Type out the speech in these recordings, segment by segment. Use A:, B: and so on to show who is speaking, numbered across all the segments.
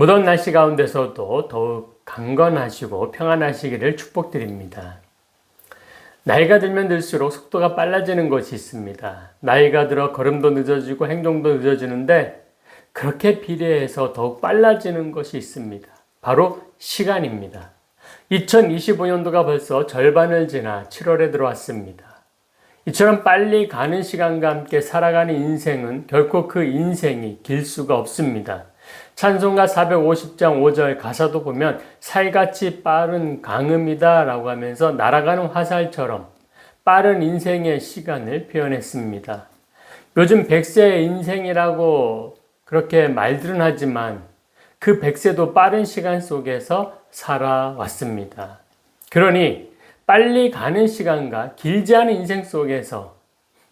A: 무더운 날씨 가운데서도 더욱 강건하시고 평안하시기를 축복드립니다. 나이가 들면 들수록 속도가 빨라지는 것이 있습니다. 나이가 들어 걸음도 늦어지고 행동도 늦어지는데 그렇게 비례해서 더욱 빨라지는 것이 있습니다. 바로 시간입니다. 2025년도가 벌써 절반을 지나 7월에 들어왔습니다. 이처럼 빨리 가는 시간과 함께 살아가는 인생은 결코 그 인생이 길 수가 없습니다. 찬송가 450장 5절 가사도 보면 살같이 빠른 강음이다 라고 하면서 날아가는 화살처럼 빠른 인생의 시간을 표현했습니다. 요즘 100세의 인생이라고 그렇게 말들은 하지만 그 100세도 빠른 시간 속에서 살아왔습니다. 그러니 빨리 가는 시간과 길지 않은 인생 속에서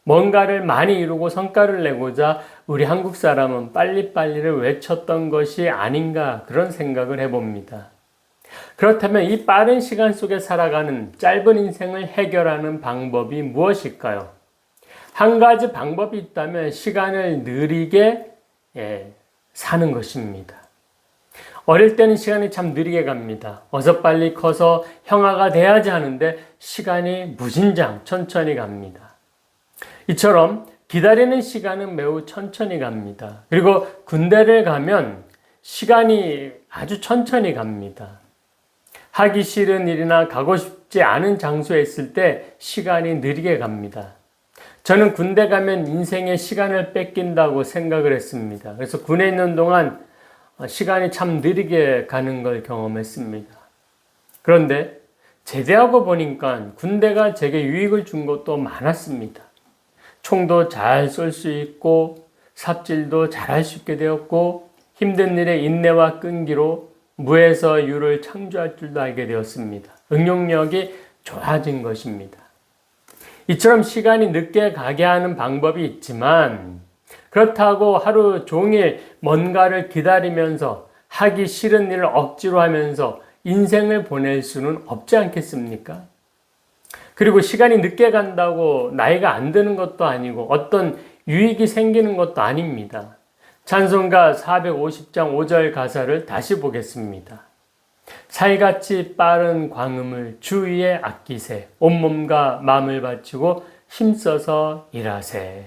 A: 뭔가를 많이 이루고 성과를 내고자 우리 한국 사람은 빨리빨리를 외쳤던 것이 아닌가 그런 생각을 해봅니다. 그렇다면 이 빠른 시간 속에 살아가는 짧은 인생을 해결하는 방법이 무엇일까요? 한 가지 방법이 있다면 시간을 느리게 사는 것입니다. 어릴 때는 시간이 참 느리게 갑니다. 어서 빨리 커서 형아가 돼야지 하는데 시간이 무진장 천천히 갑니다. 이처럼 기다리는 시간은 매우 천천히 갑니다. 그리고 군대를 가면 시간이 아주 천천히 갑니다. 하기 싫은 일이나 가고 싶지 않은 장소에 있을 때 시간이 느리게 갑니다. 저는 군대 가면 인생의 시간을 뺏긴다고 생각을 했습니다. 그래서 군에 있는 동안 시간이 참 느리게 가는 걸 경험했습니다. 그런데 제대하고 보니까 군대가 제게 유익을 준 것도 많았습니다. 총도 잘 쏠 수 있고 삽질도 잘할 수 있게 되었고 힘든 일에 인내와 끈기로 무에서 유를 창조할 줄도 알게 되었습니다. 응용력이 좋아진 것입니다. 이처럼 시간이 늦게 가게 하는 방법이 있지만 그렇다고 하루 종일 뭔가를 기다리면서 하기 싫은 일을 억지로 하면서 인생을 보낼 수는 없지 않겠습니까? 그리고 시간이 늦게 간다고 나이가 안 드는 것도 아니고 어떤 유익이 생기는 것도 아닙니다. 찬송가 450장 5절 가사를 다시 보겠습니다. 살같이 빠른 광음을 주위에 아끼세 온몸과 마음을 바치고 힘써서 일하세.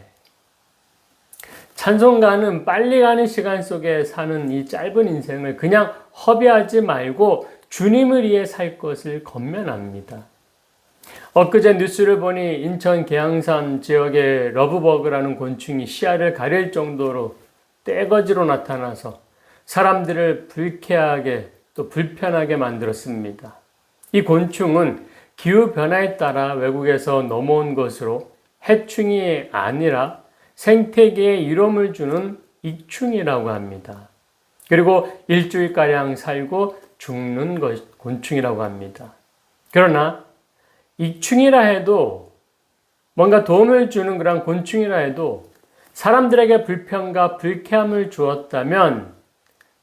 A: 찬송가는 빨리 가는 시간 속에 사는 이 짧은 인생을 그냥 허비하지 말고 주님을 위해 살 것을 권면합니다. 엊그제 뉴스를 보니 인천 계양산 지역에 러브버그라는 곤충이 시야를 가릴 정도로 떼거지로 나타나서 사람들을 불쾌하게 또 불편하게 만들었습니다. 이 곤충은 기후변화에 따라 외국에서 넘어온 것으로 해충이 아니라 생태계에 이로움을 주는 익충이라고 합니다. 그리고 일주일가량 살고 죽는 곤충이라고 합니다. 그러나 익충이라 해도 뭔가 도움을 주는 그런 곤충이라 해도 사람들에게 불편과 불쾌함을 주었다면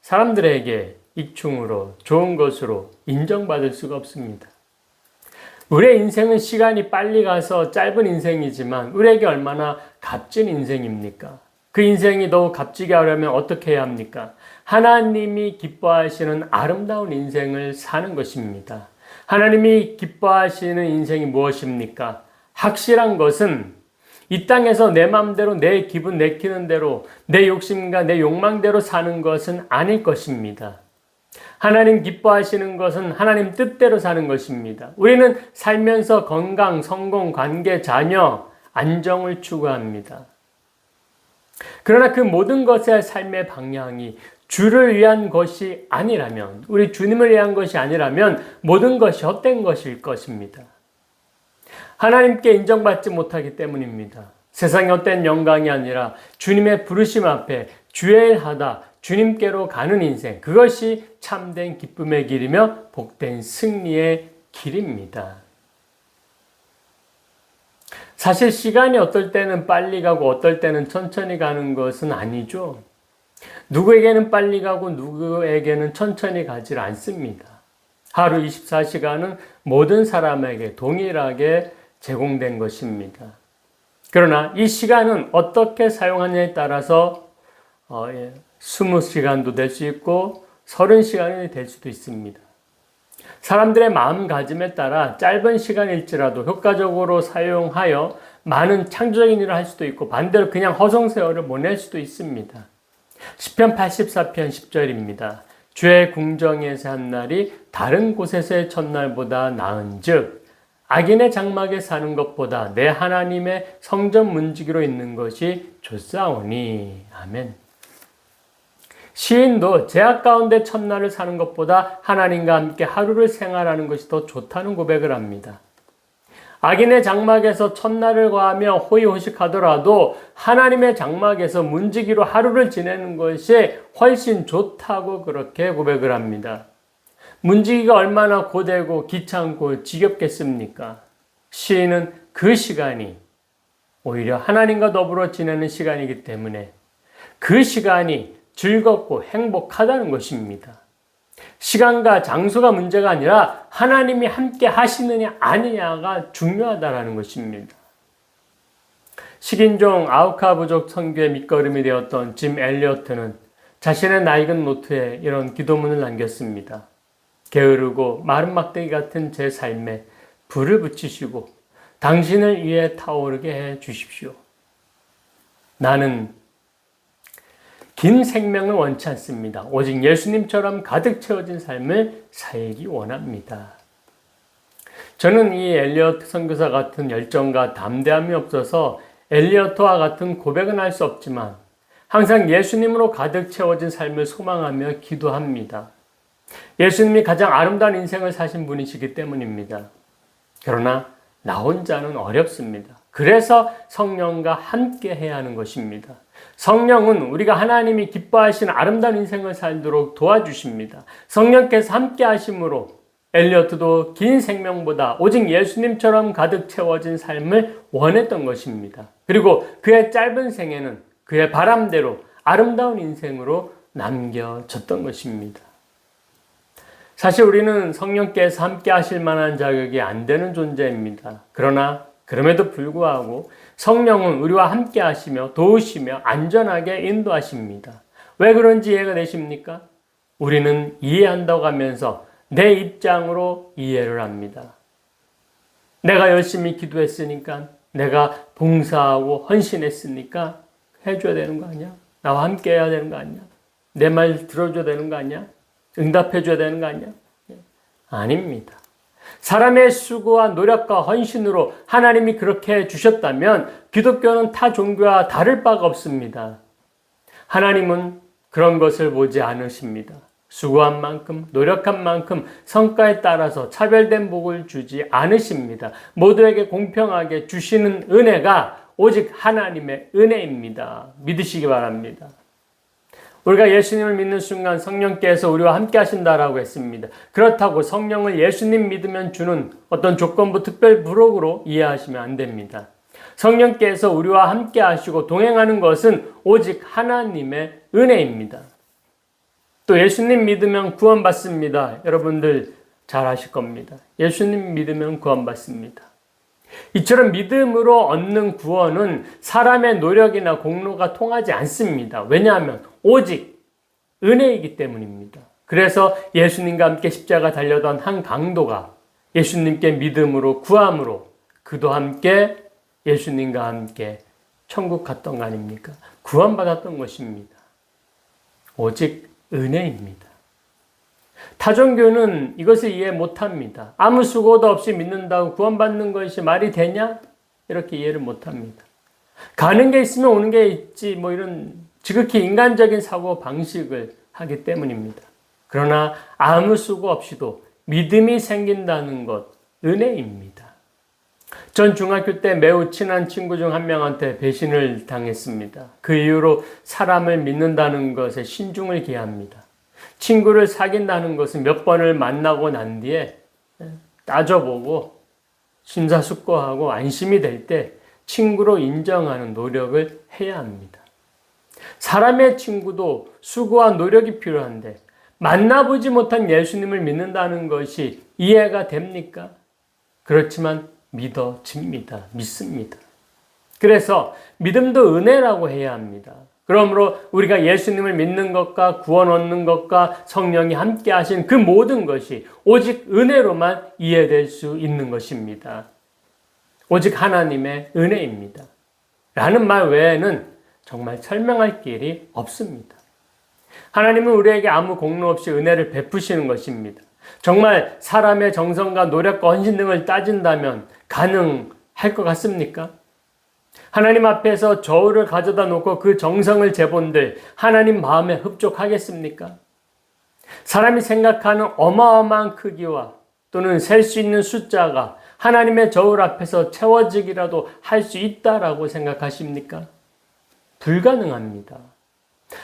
A: 사람들에게 익충으로 좋은 것으로 인정받을 수가 없습니다. 우리의 인생은 시간이 빨리 가서 짧은 인생이지만 우리에게 얼마나 값진 인생입니까? 그 인생이 더욱 값지게 하려면 어떻게 해야 합니까? 하나님이 기뻐하시는 아름다운 인생을 사는 것입니다. 하나님이 기뻐하시는 인생이 무엇입니까? 확실한 것은 이 땅에서 내 마음대로 내 기분 내키는 대로 내 욕심과 내 욕망대로 사는 것은 아닐 것입니다. 하나님 기뻐하시는 것은 하나님 뜻대로 사는 것입니다. 우리는 살면서 건강, 성공, 관계, 자녀, 안정을 추구합니다. 그러나 그 모든 것의 삶의 방향이 주를 위한 것이 아니라면, 우리 주님을 위한 것이 아니라면 모든 것이 헛된 것일 것입니다. 하나님께 인정받지 못하기 때문입니다. 세상의 헛된 영광이 아니라 주님의 부르심 앞에 주의 일하다 주님께로 가는 인생, 그것이 참된 기쁨의 길이며 복된 승리의 길입니다. 사실 시간이 어떨 때는 빨리 가고 어떨 때는 천천히 가는 것은 아니죠. 누구에게는 빨리 가고 누구에게는 천천히 가지 않습니다. 하루 24시간은 모든 사람에게 동일하게 제공된 것입니다. 그러나 이 시간은 어떻게 사용하냐에 따라서 20시간도 될 수 있고 30시간이 될 수도 있습니다. 사람들의 마음가짐에 따라 짧은 시간일지라도 효과적으로 사용하여 많은 창조적인 일을 할 수도 있고 반대로 그냥 허송세월을 보낼 수도 있습니다. 시편 84편 10절입니다. 주의 궁정에서 한 날이 다른 곳에서의 첫날보다 나은즉 악인의 장막에 사는 것보다 내 하나님의 성전 문지기로 있는 것이 좋사오니. 아멘. 시인도 제약 가운데 첫날을 사는 것보다 하나님과 함께 하루를 생활하는 것이 더 좋다는 고백을 합니다. 악인의 장막에서 첫날을 과하며 호의호식하더라도 하나님의 장막에서 문지기로 하루를 지내는 것이 훨씬 좋다고 그렇게 고백을 합니다. 문지기가 얼마나 고되고 귀찮고 지겹겠습니까? 시인은 그 시간이 오히려 하나님과 더불어 지내는 시간이기 때문에 그 시간이 즐겁고 행복하다는 것입니다. 시간과 장소가 문제가 아니라 하나님이 함께 하시느냐 아니냐가 중요하다는 것입니다. 식인종 아우카 부족 선교의 밑거름이 되었던 짐 엘리어트는 자신의 낡은 노트에 이런 기도문을 남겼습니다. 게으르고 마른 막대기 같은 제 삶에 불을 붙이시고 당신을 위해 타오르게 해 주십시오. 나는 긴 생명을 원치 않습니다. 오직 예수님처럼 가득 채워진 삶을 살기 원합니다. 저는 이 엘리어트 선교사 같은 열정과 담대함이 없어서 엘리어트와 같은 고백은 할 수 없지만 항상 예수님으로 가득 채워진 삶을 소망하며 기도합니다. 예수님이 가장 아름다운 인생을 사신 분이시기 때문입니다. 그러나 나 혼자는 어렵습니다. 그래서 성령과 함께 해야 하는 것입니다. 성령은 우리가 하나님이 기뻐하시는 아름다운 인생을 살도록 도와주십니다. 성령께서 함께 하심으로 엘리어트도 긴 생명보다 오직 예수님처럼 가득 채워진 삶을 원했던 것입니다. 그리고 그의 짧은 생애는 그의 바람대로 아름다운 인생으로 남겨졌던 것입니다. 사실 우리는 성령께서 함께 하실 만한 자격이 안 되는 존재입니다. 그러나 그럼에도 불구하고 성령은 우리와 함께 하시며 도우시며 안전하게 인도하십니다. 왜 그런지 이해가 되십니까? 우리는 이해한다고 하면서 내 입장으로 이해를 합니다. 내가 열심히 기도했으니까, 내가 봉사하고 헌신했으니까 해줘야 되는 거 아니야? 나와 함께 해야 되는 거 아니야? 내 말 들어줘야 되는 거 아니야? 응답해줘야 되는 거 아니야? 아닙니다. 사람의 수고와 노력과 헌신으로 하나님이 그렇게 주셨다면 기독교는 타 종교와 다를 바가 없습니다. 하나님은 그런 것을 보지 않으십니다. 수고한 만큼, 노력한 만큼 성과에 따라서 차별된 복을 주지 않으십니다. 모두에게 공평하게 주시는 은혜가 오직 하나님의 은혜입니다. 믿으시기 바랍니다. 우리가 예수님을 믿는 순간 성령께서 우리와 함께 하신다라고 했습니다. 그렇다고 성령을 예수님 믿으면 주는 어떤 조건부 특별 부록으로 이해하시면 안 됩니다. 성령께서 우리와 함께 하시고 동행하는 것은 오직 하나님의 은혜입니다. 또 예수님 믿으면 구원받습니다. 여러분들 잘 아실 겁니다. 예수님 믿으면 구원받습니다. 이처럼 믿음으로 얻는 구원은 사람의 노력이나 공로가 통하지 않습니다. 왜냐하면 오직 은혜이기 때문입니다. 그래서 예수님과 함께 십자가 달려던 한 강도가 예수님께 믿음으로 구함으로 그도 함께 예수님과 함께 천국 갔던 거 아닙니까? 구원받았던 것입니다. 오직 은혜입니다. 타종교는 이것을 이해 못합니다. 아무 수고도 없이 믿는다고 구원받는 것이 말이 되냐? 이렇게 이해를 못합니다. 가는 게 있으면 오는 게 있지 뭐 이런 지극히 인간적인 사고 방식을 하기 때문입니다. 그러나 아무 수고 없이도 믿음이 생긴다는 것, 은혜입니다. 전 중학교 때 매우 친한 친구 중 한 명한테 배신을 당했습니다. 그 이후로 사람을 믿는다는 것에 신중을 기합니다. 친구를 사귄다는 것은 몇 번을 만나고 난 뒤에 따져보고 심사숙고하고 안심이 될 때 친구로 인정하는 노력을 해야 합니다. 사람의 친구도 수고와 노력이 필요한데 만나보지 못한 예수님을 믿는다는 것이 이해가 됩니까? 그렇지만 믿어집니다. 믿습니다. 그래서 믿음도 은혜라고 해야 합니다. 그러므로 우리가 예수님을 믿는 것과 구원 얻는 것과 성령이 함께 하신 그 모든 것이 오직 은혜로만 이해될 수 있는 것입니다. 오직 하나님의 은혜입니다. 라는 말 외에는 정말 설명할 길이 없습니다. 하나님은 우리에게 아무 공로 없이 은혜를 베푸시는 것입니다. 정말 사람의 정성과 노력과 헌신 등을 따진다면 가능할 것 같습니까? 하나님 앞에서 저울을 가져다 놓고 그 정성을 재본들 하나님 마음에 흡족하겠습니까? 사람이 생각하는 어마어마한 크기와 또는 셀 수 있는 숫자가 하나님의 저울 앞에서 채워지기라도 할 수 있다라고 생각하십니까? 불가능합니다.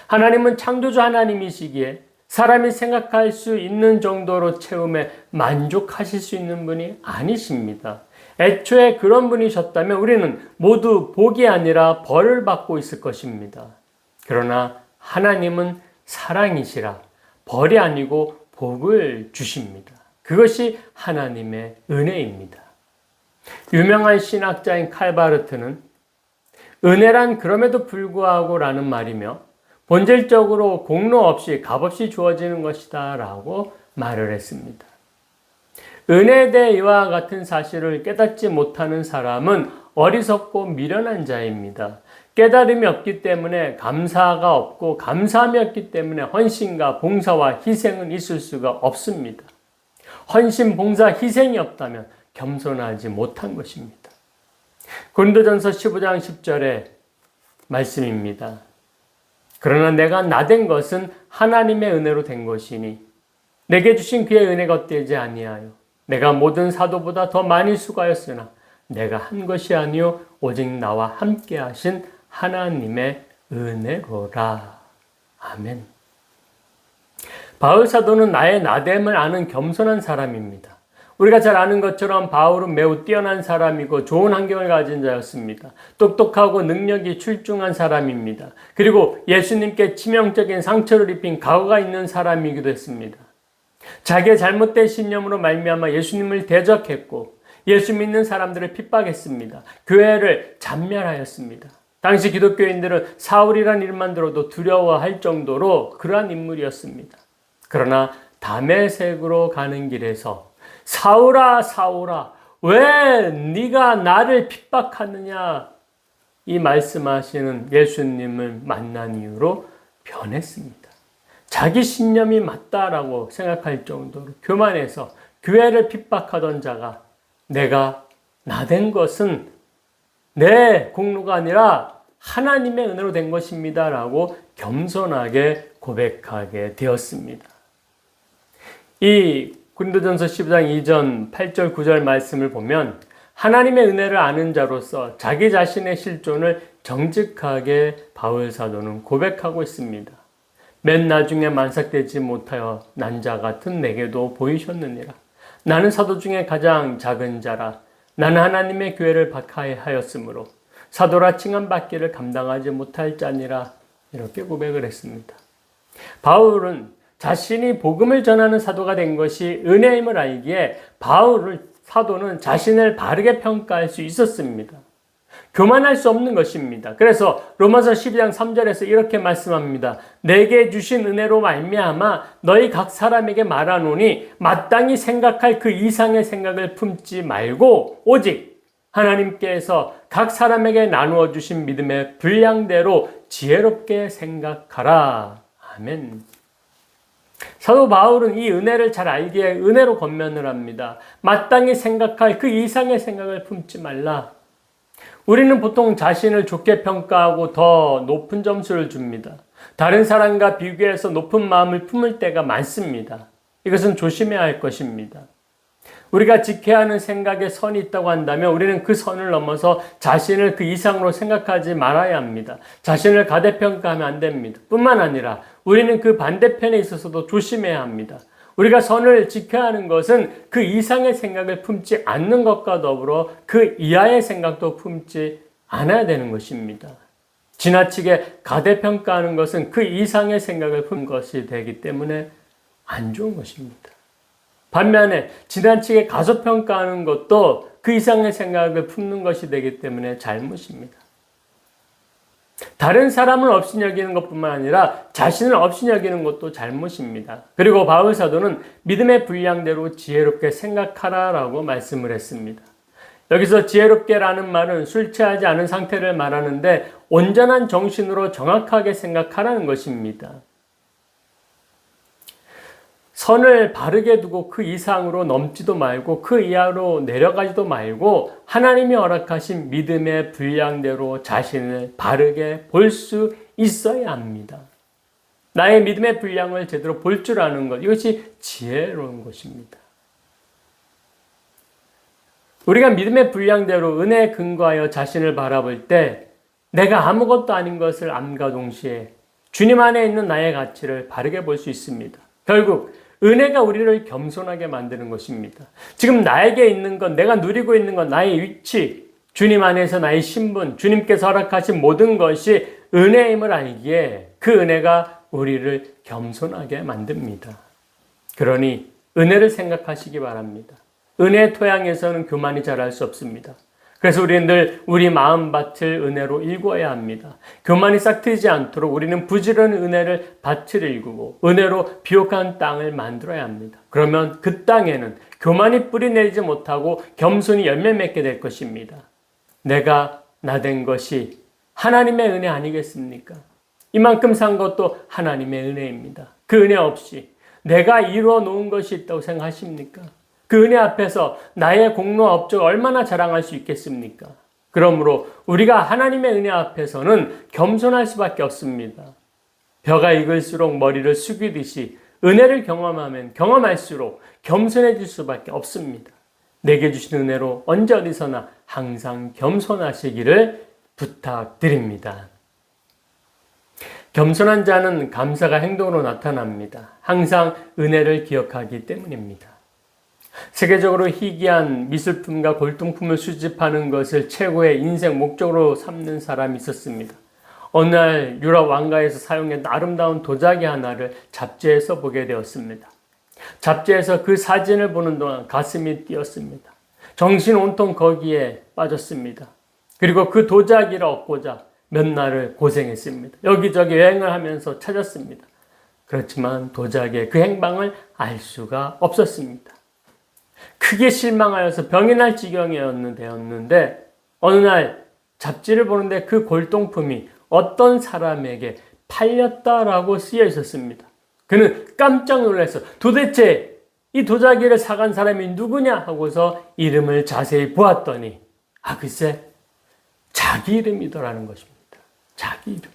A: 하나님은 창조주 하나님이시기에 사람이 생각할 수 있는 정도로 채움에 만족하실 수 있는 분이 아니십니다. 애초에 그런 분이셨다면 우리는 모두 복이 아니라 벌을 받고 있을 것입니다. 그러나 하나님은 사랑이시라 벌이 아니고 복을 주십니다. 그것이 하나님의 은혜입니다. 유명한 신학자인 칼바르트는 은혜란 그럼에도 불구하고 라는 말이며 본질적으로 공로 없이 값없이 주어지는 것이다 라고 말을 했습니다. 은혜에 대해 이와 같은 사실을 깨닫지 못하는 사람은 어리석고 미련한 자입니다. 깨달음이 없기 때문에 감사가 없고 감사함이 없기 때문에 헌신과 봉사와 희생은 있을 수가 없습니다. 헌신, 봉사, 희생이 없다면 겸손하지 못한 것입니다. 고린도전서 15장 10절의 말씀입니다. 그러나 내가 나된 것은 하나님의 은혜로 된 것이니 내게 주신 그의 은혜가 헛되지 아니하여 내가 모든 사도보다 더 많이 수고하였으나 내가 한 것이 아니요 오직 나와 함께 하신 하나님의 은혜로라. 아멘. 바울 사도는 나의 나됨을 아는 겸손한 사람입니다. 우리가 잘 아는 것처럼 바울은 매우 뛰어난 사람이고 좋은 환경을 가진 자였습니다. 똑똑하고 능력이 출중한 사람입니다. 그리고 예수님께 치명적인 상처를 입힌 과거가 있는 사람이기도 했습니다. 자기의 잘못된 신념으로 말미암아 예수님을 대적했고 예수 믿는 사람들을 핍박했습니다. 교회를 잔멸하였습니다. 당시 기독교인들은 사울이라는 이름만 들어도 두려워할 정도로 그러한 인물이었습니다. 그러나 다메섹으로 가는 길에서 사울아 사울아 왜 네가 나를 핍박하느냐 이 말씀하시는 예수님을 만난 이후로 변했습니다. 자기 신념이 맞다라고 생각할 정도로 교만해서 교회를 핍박하던 자가 내가 나된 것은 내 공로가 아니라 하나님의 은혜로 된 것입니다 라고 겸손하게 고백하게 되었습니다. 이 고린도전서 10장 2절 8절 9절 말씀을 보면 하나님의 은혜를 아는 자로서 자기 자신의 실존을 정직하게 바울 사도는 고백하고 있습니다. 맨 나중에 만삭되지 못하여 난 자 같은 내게도 보이셨느니라. 나는 사도 중에 가장 작은 자라. 나는 하나님의 교회를 박해하였으므로 사도라 칭함받기를 감당하지 못할 자니라. 이렇게 고백을 했습니다. 바울은 자신이 복음을 전하는 사도가 된 것이 은혜임을 알기에 사도는 자신을 바르게 평가할 수 있었습니다. 교만할 수 없는 것입니다. 그래서 로마서 12장 3절에서 이렇게 말씀합니다. 내게 주신 은혜로 말미암아 너희 각 사람에게 말하노니 마땅히 생각할 그 이상의 생각을 품지 말고 오직 하나님께서 각 사람에게 나누어 주신 믿음의 분량대로 지혜롭게 생각하라. 아멘. 사도 바울은 이 은혜를 잘 알기에 은혜로 권면을 합니다. 마땅히 생각할 그 이상의 생각을 품지 말라. 우리는 보통 자신을 좋게 평가하고 더 높은 점수를 줍니다. 다른 사람과 비교해서 높은 마음을 품을 때가 많습니다. 이것은 조심해야 할 것입니다. 우리가 지켜야 하는 생각에 선이 있다고 한다면 우리는 그 선을 넘어서 자신을 그 이상으로 생각하지 말아야 합니다. 자신을 가대평가하면 안 됩니다. 뿐만 아니라 우리는 그 반대편에 있어서도 조심해야 합니다. 우리가 선을 지켜야 하는 것은 그 이상의 생각을 품지 않는 것과 더불어 그 이하의 생각도 품지 않아야 되는 것입니다. 지나치게 가대평가하는 것은 그 이상의 생각을 품는 것이 되기 때문에 안 좋은 것입니다. 반면에 지나치게 가소평가하는 것도 그 이상의 생각을 품는 것이 되기 때문에 잘못입니다. 다른 사람을 없이 여기는 것뿐만 아니라 자신을 없이 여기는 것도 잘못입니다. 그리고 바울 사도는 믿음의 분량대로 지혜롭게 생각하라라고 말씀을 했습니다. 여기서 지혜롭게라는 말은 술 취하지 않은 상태를 말하는데 온전한 정신으로 정확하게 생각하라는 것입니다. 선을 바르게 두고 그 이상으로 넘지도 말고 그 이하로 내려가지도 말고 하나님이 허락하신 믿음의 분량대로 자신을 바르게 볼 수 있어야 합니다. 나의 믿음의 분량을 제대로 볼 줄 아는 것, 이것이 지혜로운 것입니다. 우리가 믿음의 분량대로 은혜에 근거하여 자신을 바라볼 때 내가 아무것도 아닌 것을 암과 동시에 주님 안에 있는 나의 가치를 바르게 볼 수 있습니다. 결국 은혜가 우리를 겸손하게 만드는 것입니다. 지금 나에게 있는 것, 내가 누리고 있는 것, 나의 위치, 주님 안에서 나의 신분, 주님께서 허락하신 모든 것이 은혜임을 알기에 그 은혜가 우리를 겸손하게 만듭니다. 그러니 은혜를 생각하시기 바랍니다. 은혜의 토양에서는 교만이 자랄 수 없습니다. 그래서 우리는 늘 우리 마음밭을 은혜로 일구어야 합니다. 교만이 싹트지 않도록 우리는 부지런히 은혜를 밭을 일구고 은혜로 비옥한 땅을 만들어야 합니다. 그러면 그 땅에는 교만이 뿌리 내리지 못하고 겸손히 열매 맺게 될 것입니다. 내가 나된 것이 하나님의 은혜 아니겠습니까? 이만큼 산 것도 하나님의 은혜입니다. 그 은혜 없이 내가 이루어 놓은 것이 있다고 생각하십니까? 그 은혜 앞에서 나의 공로와 업적을 얼마나 자랑할 수 있겠습니까? 그러므로 우리가 하나님의 은혜 앞에서는 겸손할 수밖에 없습니다. 벼가 익을수록 머리를 숙이듯이 은혜를 경험하면 경험할수록 겸손해질 수밖에 없습니다. 내게 주신 은혜로 언제 어디서나 항상 겸손하시기를 부탁드립니다. 겸손한 자는 감사가 행동으로 나타납니다. 항상 은혜를 기억하기 때문입니다. 세계적으로 희귀한 미술품과 골동품을 수집하는 것을 최고의 인생 목적으로 삼는 사람이 있었습니다. 어느 날 유럽 왕가에서 사용했던 아름다운 도자기 하나를 잡지에서 보게 되었습니다. 잡지에서 그 사진을 보는 동안 가슴이 뛰었습니다. 정신 온통 거기에 빠졌습니다. 그리고 그 도자기를 얻고자 몇 날을 고생했습니다. 여기저기 여행을 하면서 찾았습니다. 그렇지만 도자기의 그 행방을 알 수가 없었습니다. 크게 실망하여서 병이 날 지경이었는데 어느 날 잡지를 보는데 그 골동품이 어떤 사람에게 팔렸다라고 쓰여 있었습니다. 그는 깜짝 놀라서 도대체 이 도자기를 사간 사람이 누구냐 하고서 이름을 자세히 보았더니 글쎄 자기 이름이더라는 것입니다. 자기 이름.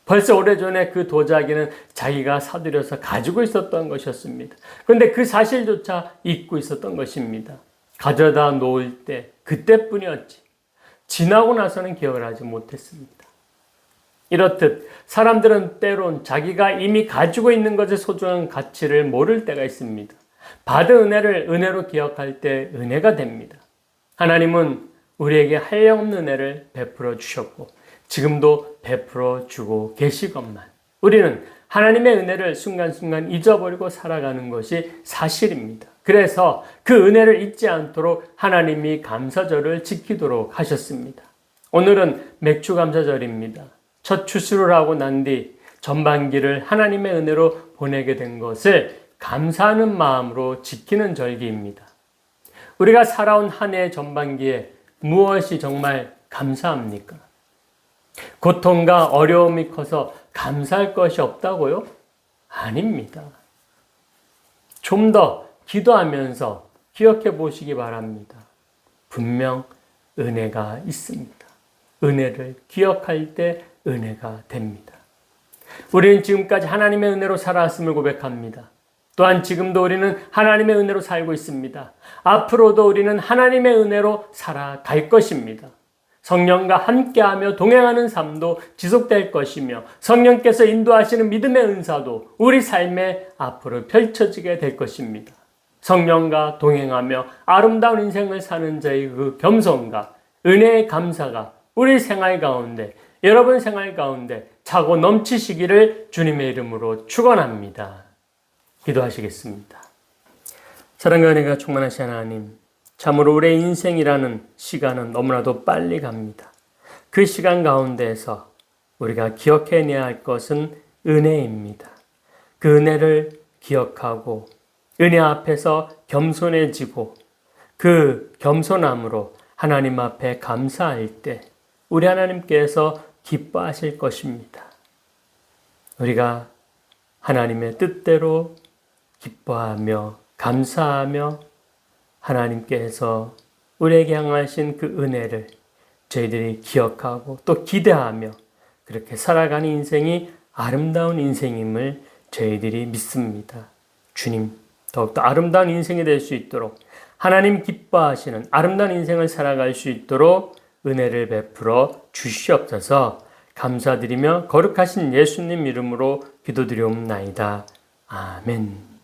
A: 벌써 오래전에 그 도자기는 자기가 사들여서 가지고 있었던 것이었습니다. 그런데 그 사실조차 잊고 있었던 것입니다. 가져다 놓을 때 그때뿐이었지. 지나고 나서는 기억을 하지 못했습니다. 이렇듯 사람들은 때론 자기가 이미 가지고 있는 것의 소중한 가치를 모를 때가 있습니다. 받은 은혜를 은혜로 기억할 때 은혜가 됩니다. 하나님은 우리에게 한량없는 은혜를 베풀어 주셨고 지금도 베풀어 주고 계시건만 우리는 하나님의 은혜를 순간순간 잊어버리고 살아가는 것이 사실입니다. 그래서 그 은혜를 잊지 않도록 하나님이 감사절을 지키도록 하셨습니다. 오늘은 맥주감사절입니다. 첫 추수를 하고 난 뒤 전반기를 하나님의 은혜로 보내게 된 것을 감사하는 마음으로 지키는 절기입니다. 우리가 살아온 한 해의 전반기에 무엇이 정말 감사합니까? 고통과 어려움이 커서 감사할 것이 없다고요? 아닙니다. 좀 더 기도하면서 기억해 보시기 바랍니다. 분명 은혜가 있습니다. 은혜를 기억할 때 은혜가 됩니다. 우리는 지금까지 하나님의 은혜로 살아왔음을 고백합니다. 또한 지금도 우리는 하나님의 은혜로 살고 있습니다. 앞으로도 우리는 하나님의 은혜로 살아갈 것입니다. 성령과 함께하며 동행하는 삶도 지속될 것이며 성령께서 인도하시는 믿음의 은사도 우리 삶에 앞으로 펼쳐지게 될 것입니다. 성령과 동행하며 아름다운 인생을 사는 자의 그 겸손과 은혜의 감사가 우리 생활 가운데, 여러분 생활 가운데 차고 넘치시기를 주님의 이름으로 축원합니다. 기도하시겠습니다. 사랑과 은혜가 충만하신 하나님, 참으로 우리의 인생이라는 시간은 너무나도 빨리 갑니다. 그 시간 가운데에서 우리가 기억해내야 할 것은 은혜입니다. 그 은혜를 기억하고 은혜 앞에서 겸손해지고 그 겸손함으로 하나님 앞에 감사할 때 우리 하나님께서 기뻐하실 것입니다. 우리가 하나님의 뜻대로 기뻐하며 감사하며 하나님께서 우리에게 향하신 그 은혜를 저희들이 기억하고 또 기대하며 그렇게 살아가는 인생이 아름다운 인생임을 저희들이 믿습니다. 주님, 더욱더 아름다운 인생이 될 수 있도록 하나님 기뻐하시는 아름다운 인생을 살아갈 수 있도록 은혜를 베풀어 주시옵소서. 감사드리며 거룩하신 예수님 이름으로 기도드리옵나이다. 아멘.